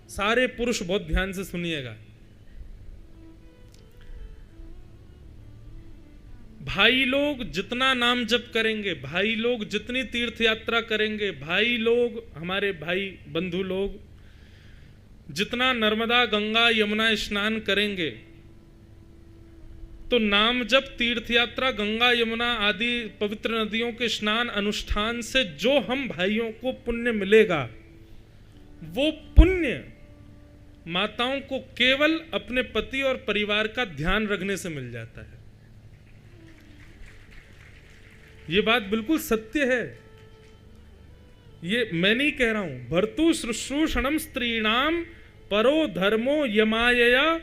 सारे पुरुष बहुत ध्यान से सुनिएगा। भाई लोग जितना नाम जप करेंगे, भाई लोग जितनी तीर्थ यात्रा करेंगे, भाई लोग, हमारे भाई बंधु लोग जितना नर्मदा गंगा यमुना स्नान करेंगे, तो नाम जप तीर्थ यात्रा गंगा यमुना आदि पवित्र नदियों के स्नान अनुष्ठान से जो हम भाइयों को पुण्य मिलेगा, वो पुण्य माताओं को केवल अपने पति और परिवार का ध्यान रखने से मिल जाता है। ये बात बिल्कुल सत्य है, ये मैं नहीं कह रहा हूं। भर्तु शुश्रूषणम स्त्रीणाम परो धर्मो यमायया।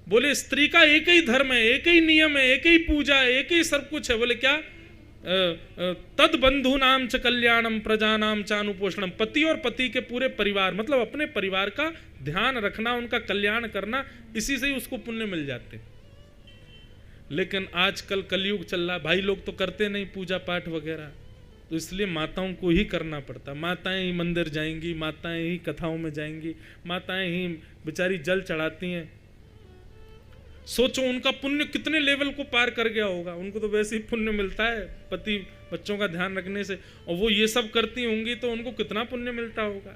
बोले स्त्री का एक ही धर्म है, एक ही नियम है, एक ही पूजा है, एक ही सब कुछ है। बोले क्या? तद बंधु नाम च कल्याणम प्रजा नाम चानुपोषणम। पति और पति के पूरे परिवार, मतलब अपने परिवार का ध्यान रखना, उनका कल्याण करना, इसी से ही उसको पुण्य मिल जाते। लेकिन आजकल कलयुग चल रहा, भाई लोग तो करते नहीं पूजा पाठ वगैरह, तो इसलिए माताओं को ही करना पड़ता। माताएं ही मंदिर जाएंगी, माताएं ही कथाओं में जाएंगी, माताएं ही बेचारी जल चढ़ाती हैं। सोचो उनका पुण्य कितने लेवल को पार कर गया होगा। उनको तो वैसे ही पुण्य मिलता है पति बच्चों का ध्यान रखने से, और वो ये सब करती होंगी तो उनको कितना पुण्य मिलता होगा।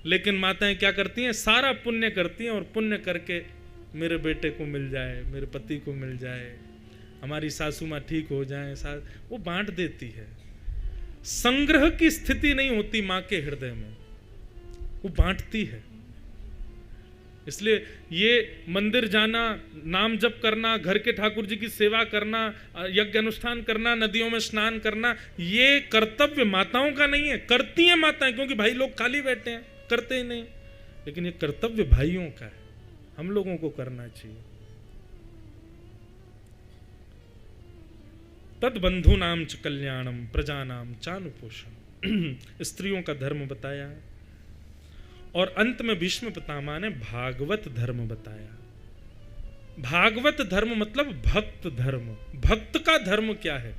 लेकिन माताएं क्या करती हैं? सारा पुण्य करती हैं, और पुण्य करके मेरे बेटे को मिल जाए, मेरे पति को मिल जाए, हमारी सासू माँ ठीक हो जाए, वो बांट देती है। संग्रह की स्थिति नहीं होती माँ के हृदय में, वो बांटती है। इसलिए ये मंदिर जाना, नाम जप करना, घर के ठाकुर जी की सेवा करना, यज्ञ अनुष्ठान करना, नदियों में स्नान करना, ये कर्तव्य माताओं का नहीं है। करती हैं माताएं, क्योंकि भाई लोग खाली बैठे हैं, करते ही नहीं। लेकिन ये कर्तव्य भाइयों का है, हम लोगों को करना चाहिए। तद बंधु नाम च कल्याणम प्रजा नाम चानुपोषण। स्त्रियों का धर्म बताया, और अंत में भीष्म पितामह ने भागवत धर्म बताया। भागवत धर्म मतलब भक्त धर्म। भक्त का धर्म क्या है?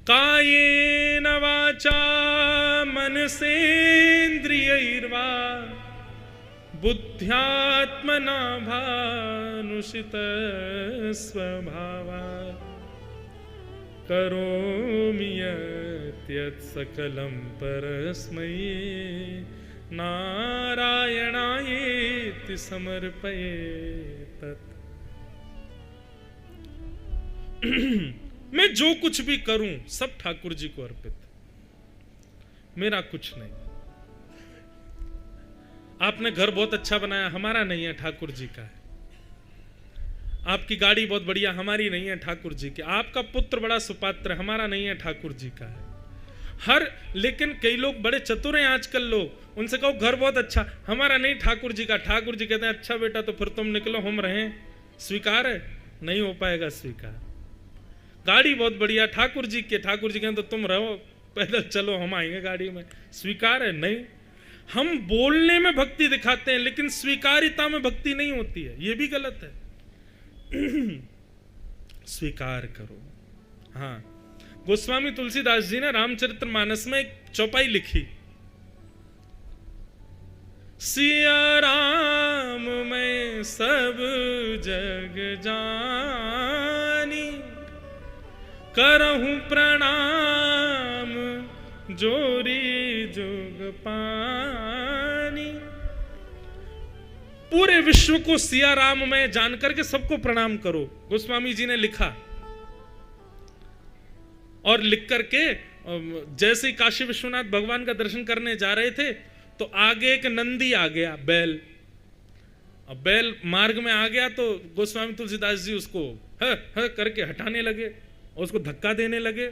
कायेन वाचा मनसेन्द्रियैर्वा बुद्ध्यात्मना भानुषित स्वभावात् करोमि यत् सकलं परस्मै नारायणायेति समर्पयेत्। मैं जो कुछ भी करूं सब ठाकुर जी को अर्पित, मेरा कुछ नहीं। आपने घर बहुत अच्छा बनाया, हमारा नहीं है, ठाकुर जी का है। आपकी गाड़ी बहुत बढ़िया, हमारी नहीं है, ठाकुर जी की। आपका पुत्र बड़ा सुपात्र, हमारा नहीं है, ठाकुर जी का है। लेकिन कई लोग बड़े चतुर हैं आजकल लोग, उनसे कहो घर बहुत अच्छा, हमारा नहीं, ठाकुर जी का। ठाकुर जी कहते हैं अच्छा बेटा तो फिर तुम निकलो, हम रहें। स्वीकार है? नहीं हो पाएगा स्वीकार। गाड़ी बहुत बढ़िया, ठाकुर जी के, ठाकुर जी कहते तो तुम रहो, पैदल चलो, हम आएंगे गाड़ी में। स्वीकार है? नहीं। हम बोलने में भक्ति दिखाते हैं, लेकिन स्वीकारिता में भक्ति नहीं होती है, ये भी गलत है। स्वीकार करो। हाँ, गोस्वामी तुलसीदास जी ने रामचरितमानस में एक चौपाई लिखी, सिया राम मैं सब जग जानी, करहूं प्रणाम जोरी जुग पानी। पूरे विश्व को सिया राम में जान करके सबको प्रणाम करो, गोस्वामी जी ने लिखा। और लिख करके जैसे ही काशी विश्वनाथ भगवान का दर्शन करने जा रहे थे तो आगे एक नंदी आ गया, बैल। अब बैल मार्ग में आ गया तो गोस्वामी तुलसीदास जी उसको ह करके हटाने लगे और उसको धक्का देने लगे।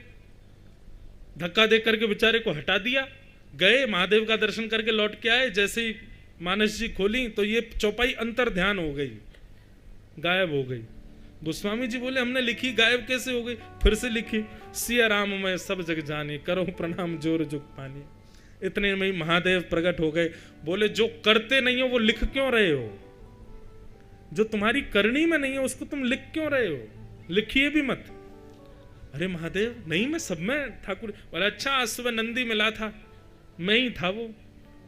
धक्का दे करके बेचारे को हटा दिया, गए महादेव का दर्शन करके लौट के आए। जैसे ही मानस जी खोली तो ये चौपाई अंतर ध्यान हो गई, गायब हो गई। गोस्वामी जी बोले हमने लिखी, गायब कैसे हो गई? फिर से लिखी, सिया राम मैं सब जग जानी, करो प्रणाम जोर जुग पानी। इतने में ही महादेव प्रकट हो गए। बोले जो करते नहीं हो वो लिख क्यों रहे हो? जो तुम्हारी करनी में नहीं है उसको तुम लिख क्यों रहे हो? लिखिए भी मत। अरे महादेव नहीं, मैं सब में ठाकुर। बोले अच्छा, आज सुबह नंदी मिला था, मैं ही था वो,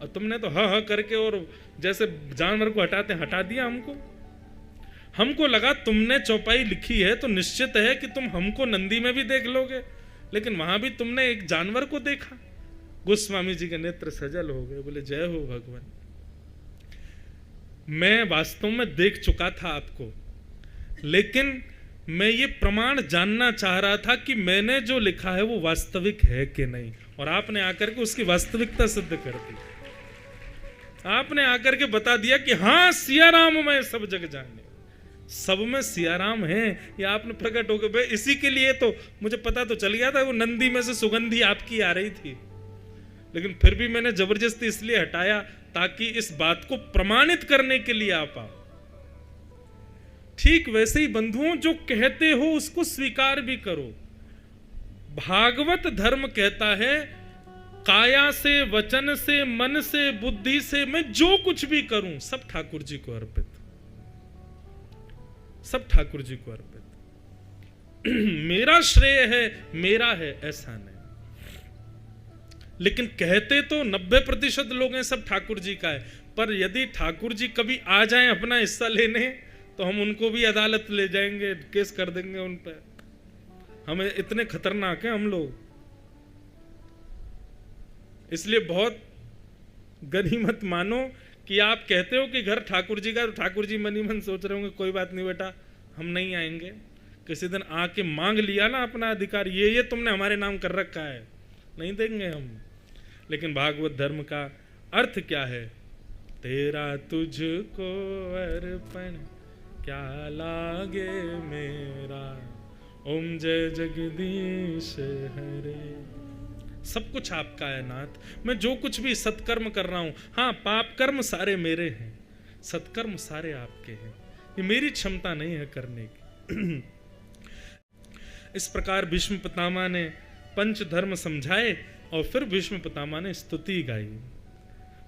और तुमने तो ह करके और जैसे जानवर को हटाते हटा दिया हमको। हमको लगा तुमने चौपाई लिखी है तो निश्चित है कि तुम हमको नंदी में भी देख लोगे, लेकिन वहां भी तुमने एक जानवर को देखा। गोस्वामी जी के नेत्र सजल हो गए, बोले जय हो भगवान, मैं वास्तव में देख चुका था आपको, लेकिन मैं ये प्रमाण जानना चाह रहा था कि मैंने जो लिखा है वो वास्तविक है कि नहीं, और आपने आकर के उसकी वास्तविकता सिद्ध कर दी। आपने आकर के बता दिया कि हाँ सिया राम मैं सब जग जाने, सब में सिया राम है, ये आपने प्रकट हो गए। इसी के लिए तो मुझे पता तो चल गया था, वो नंदी में से सुगंधी आपकी आ रही थी, लेकिन फिर भी मैंने जबरदस्ती इसलिए हटाया ताकि इस बात को प्रमाणित करने के लिए आप आओ। ठीक वैसे ही बंधुओं, जो कहते हो उसको स्वीकार भी करो। भागवत धर्म कहता है काया से, वचन से, मन से, बुद्धि से मैं जो कुछ भी करूं सब ठाकुर जी को अर्पित, सब ठाकुर जी को अर्पित। मेरा श्रेय है, मेरा है, ऐसा नहीं। लेकिन कहते तो 90% लोग हैं सब ठाकुर जी का है, पर यदि ठाकुर जी कभी आ जाएं अपना हिस्सा लेने तो हम उनको भी अदालत ले जाएंगे, केस कर देंगे उन पर। हमें इतने खतरनाक हैं हम लोग। इसलिए बहुत गनीमत मानो कि आप कहते हो कि घर ठाकुर जी का, तो ठाकुर जी मन ही मन सोच रहे होंगे कोई बात नहीं बेटा, हम नहीं आएंगे। किसी दिन आके मांग लिया ना अपना अधिकार, ये तुमने हमारे नाम कर रखा है, नहीं देंगे हम। लेकिन भागवत धर्म का अर्थ क्या है? तेरा तुझको अर्पण क्या लागे मेरा, ओम जय जगदीश हरे। सब कुछ आपका है नाथ, मैं जो कुछ भी सत्कर्म कर रहा हूं, हाँ पाप कर्म सारे मेरे हैं, सत्कर्म सारे आपके हैं, ये मेरी क्षमता नहीं है करने की। इस प्रकार भीष्म पितामह ने पंच धर्म समझाए और फिर भीष्म पितामह ने स्तुति गाई।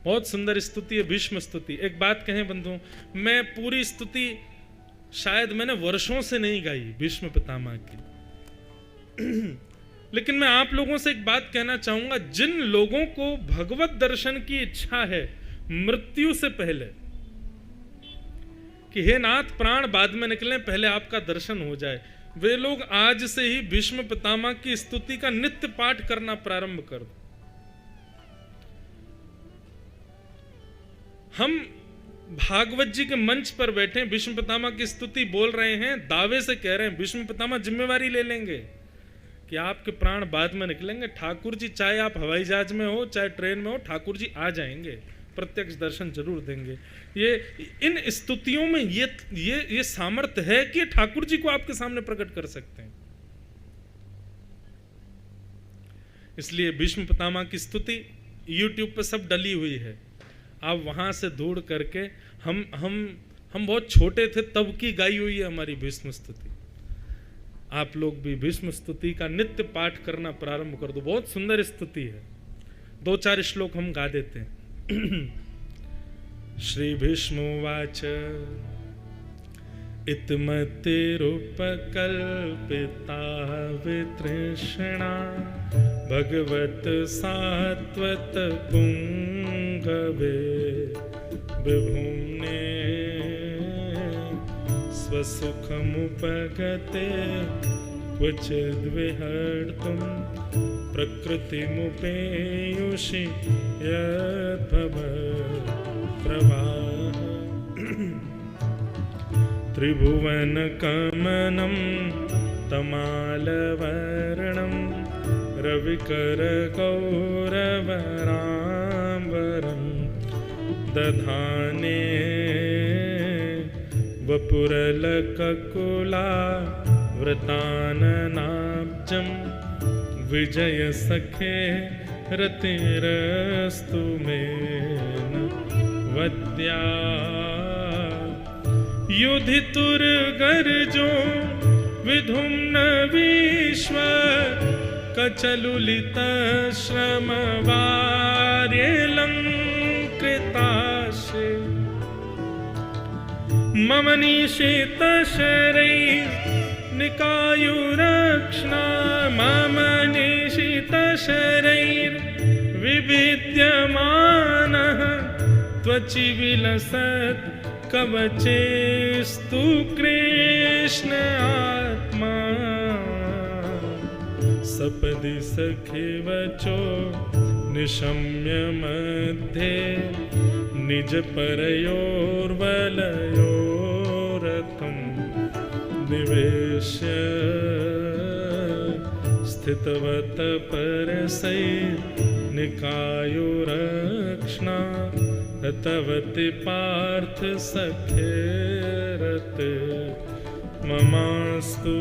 बहुत सुंदर स्तुति है भीष्म स्तुति। एक बात कहें बंधुओं, मैं पूरी स्तुति शायद मैंने वर्षों से नहीं गाई भीष्म पितामह की, लेकिन मैं आप लोगों से एक बात कहना चाहूंगा, जिन लोगों को भगवत दर्शन की इच्छा है मृत्यु से पहले, कि हे नाथ प्राण बाद में निकले पहले आपका दर्शन हो जाए, वे लोग आज से ही भीष्म पितामह की स्तुति का नित्य पाठ करना प्रारंभ कर दो। हम भागवत जी के मंच पर बैठे भीष्म पितामह की स्तुति बोल रहे हैं, दावे से कह रहे हैं, भीष्म पितामह जिम्मेवारी ले लेंगे कि आपके प्राण बाद में निकलेंगे। ठाकुर जी चाहे आप हवाई जहाज में हो चाहे ट्रेन में हो, ठाकुर जी आ जाएंगे, प्रत्यक्ष दर्शन जरूर देंगे। ये इन स्तुतियों में ये सामर्थ्य है कि ठाकुर जी को आपके सामने प्रकट कर सकते हैं। इसलिए भीष्म पितामह की स्तुति YouTube पे सब डली हुई है, आप वहां से ढूंढ करके, हम बहुत छोटे थे तब की गाई हुई है हमारी भीष्म स्तुति। आप लोग भी भीष्म स्तुति का नित्य पाठ करना प्रारंभ कर दो, बहुत सुंदर स्तुति है। 2-4 श्लोक हम गा देते हैं। श्री भीष्मोवाच इत्मतिरुपकल्पिता वितृष्णा भगवत सात्वत पुंगवे विभुम्ने स्वसुखमुपगते क्वचिद्विहर्तुं प्रकृतिमुपेयुषि यद्भवप्रवाह त्रिभुवनकमनं तमालवर्णं रविकरगौरवराम्बरं दधाने वपुरलककुलावृताननाब्जं विजयसखे रतिरस्तु मे वद्या युधितुर्गर्जो विधुम्न विश्व कचलुलितश्रमवार्यलङ्कृताशे मम निशितशरैर्निकायुरक्ष्णा मम निशितशरैर्विभूषिताशे विविद्यमानः त्वचि विलसत् कवचेस्तु कृष्ण आत्मा सपदि सखिवचो निशम्य मध्ये निज परयोर्वलयोरतं निवेश्य स्थितवत परसै निकायुरक्ष्णा तवति पार्थ सखेरत ममास्तु।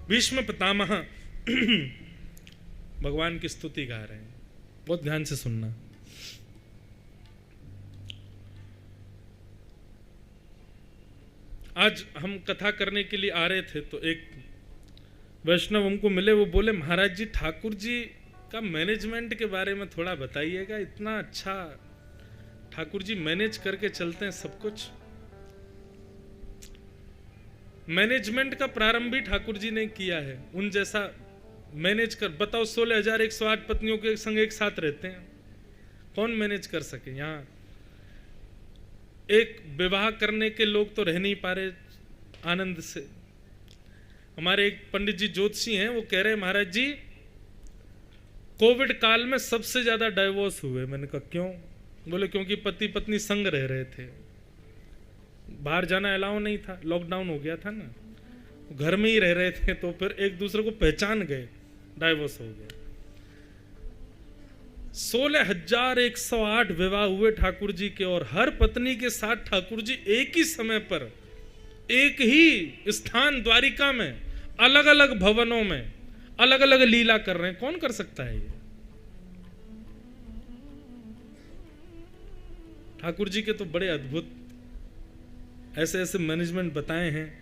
भीष्म पितामह भगवान की स्तुति गा रहे हैं, बहुत ध्यान से सुनना। आज हम कथा करने के लिए आ रहे थे तो एक वैष्णव हमको मिले, वो बोले महाराज जी ठाकुर जी का मैनेजमेंट के बारे में थोड़ा बताइएगा, इतना अच्छा ठाकुर जी मैनेज करके चलते हैं सब कुछ। मैनेजमेंट का प्रारंभ भी ठाकुर जी ने किया है, उन जैसा मैनेज कर बताओ। 16,108 पत्नियों के संग एक साथ रहते हैं, कौन मैनेज कर सके। यहाँ एक विवाह करने के लोग तो रह नहीं पा रहे आनंद से। हमारे एक पंडित जी ज्योतिषी हैं, वो कह रहे महाराज जी कोविड काल में सबसे ज्यादा डाइवोर्स हुए। मैंने कहा क्यों? बोले क्योंकि पति पत्नी संग रह रहे थे, बाहर जाना अलाउ नहीं था, लॉकडाउन हो गया था ना, घर में ही रह रहे थे, तो फिर एक दूसरे को पहचान गए, डाइवोर्स हो गया। 16,108 विवाह हुए ठाकुर जी के, और हर पत्नी के साथ ठाकुर जी एक ही समय पर एक ही स्थान द्वारिका में अलग अलग भवनों में अलग अलग लीला कर रहे हैं। कौन कर सकता है ये? ठाकुर जी के तो बड़े अद्भुत ऐसे ऐसे मैनेजमेंट बताए हैं।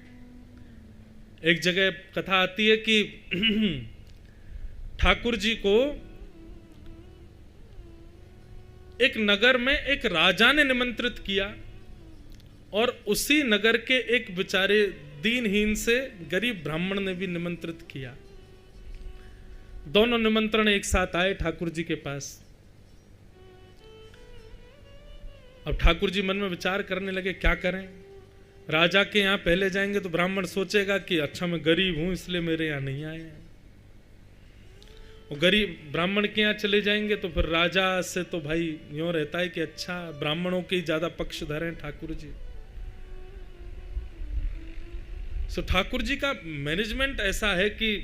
एक जगह कथा आती है कि ठाकुर जी को एक नगर में एक राजा ने निमंत्रित किया, और उसी नगर के एक बेचारे दीनहीन से गरीब ब्राह्मण ने भी निमंत्रित किया। दोनों निमंत्रण एक साथ आए ठाकुर जी के पास। अब ठाकुर जी मन में विचार करने लगे क्या करें। राजा के यहाँ पहले जाएंगे तो ब्राह्मण सोचेगा कि अच्छा मैं गरीब हूं इसलिए मेरे यहाँ नहीं आए हैं, और गरीब ब्राह्मण के यहाँ चले जाएंगे तो फिर राजा से तो भाई यूं रहता है कि अच्छा ब्राह्मणों के ज्यादा पक्ष धरे ठाकुर जी। सो ठाकुर जी का मैनेजमेंट ऐसा है कि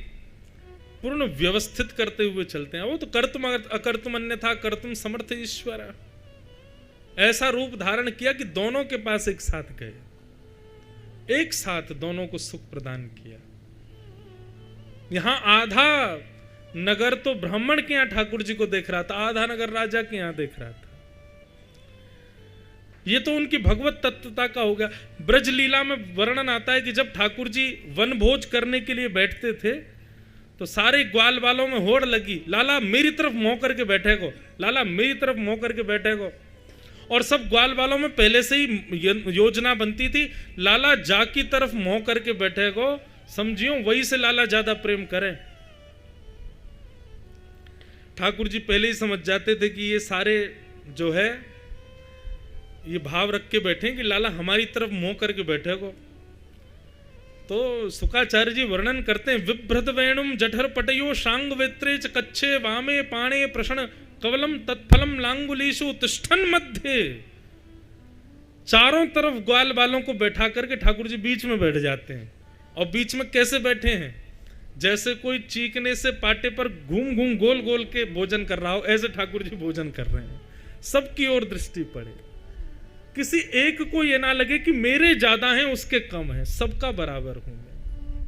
पूर्ण व्यवस्थित करते हुए चलते हैं। वो तो कर्तुम अकर्तुम अन्यथा कर्तुम समर्थ ईश्वर, ऐसा रूप धारण किया कि दोनों के पास एक साथ गए, एक साथ दोनों को सुख प्रदान किया। यहां आधा नगर तो ब्राह्मण के यहां ठाकुर जी को देख रहा था, आधा नगर राजा के यहां देख रहा था। ये तो उनकी भगवत तत्वता का हो गया। ब्रज लीला में वर्णन आता है कि जब ठाकुर जी वन भोज करने के लिए बैठते थे तो सारे ग्वाल वालों में होड़ लगी, लाला मेरी तरफ मुंह करके बैठे को, लाला मेरी तरफ मुंह करके बैठे को। और सब ग्वाल वालों में पहले से ही योजना बनती थी, लाला जा की तरफ मुंह करके बैठे को, समझियो वही से लाला ज्यादा प्रेम करे। ठाकुर जी पहले ही समझ जाते थे कि ये सारे जो है ये भाव रख के बैठे कि लाला हमारी तरफ मुंह करके बैठे को। तो शुकाचार्य जी वर्णन करते हैं, विभ्रत वेणुम जठर पटयो शांग वेत्रे च कच्छे वामे पाणे प्रषण कवलम तत्फलम लांगुलीशु तिष्ठन मध्य। चारों तरफ ग्वाल वालों को बैठा करके ठाकुर जी बीच में बैठ जाते हैं। और बीच में कैसे बैठे हैं? जैसे कोई चीखने से पाटे पर घूम घूम गोल गोल के भोजन कर रहा हो, ऐसे ठाकुर जी भोजन कर रहे हैं। सबकी ओर दृष्टि पड़े, किसी एक को ये ना लगे कि मेरे ज्यादा हैं उसके कम हैं, सबका बराबर हूं।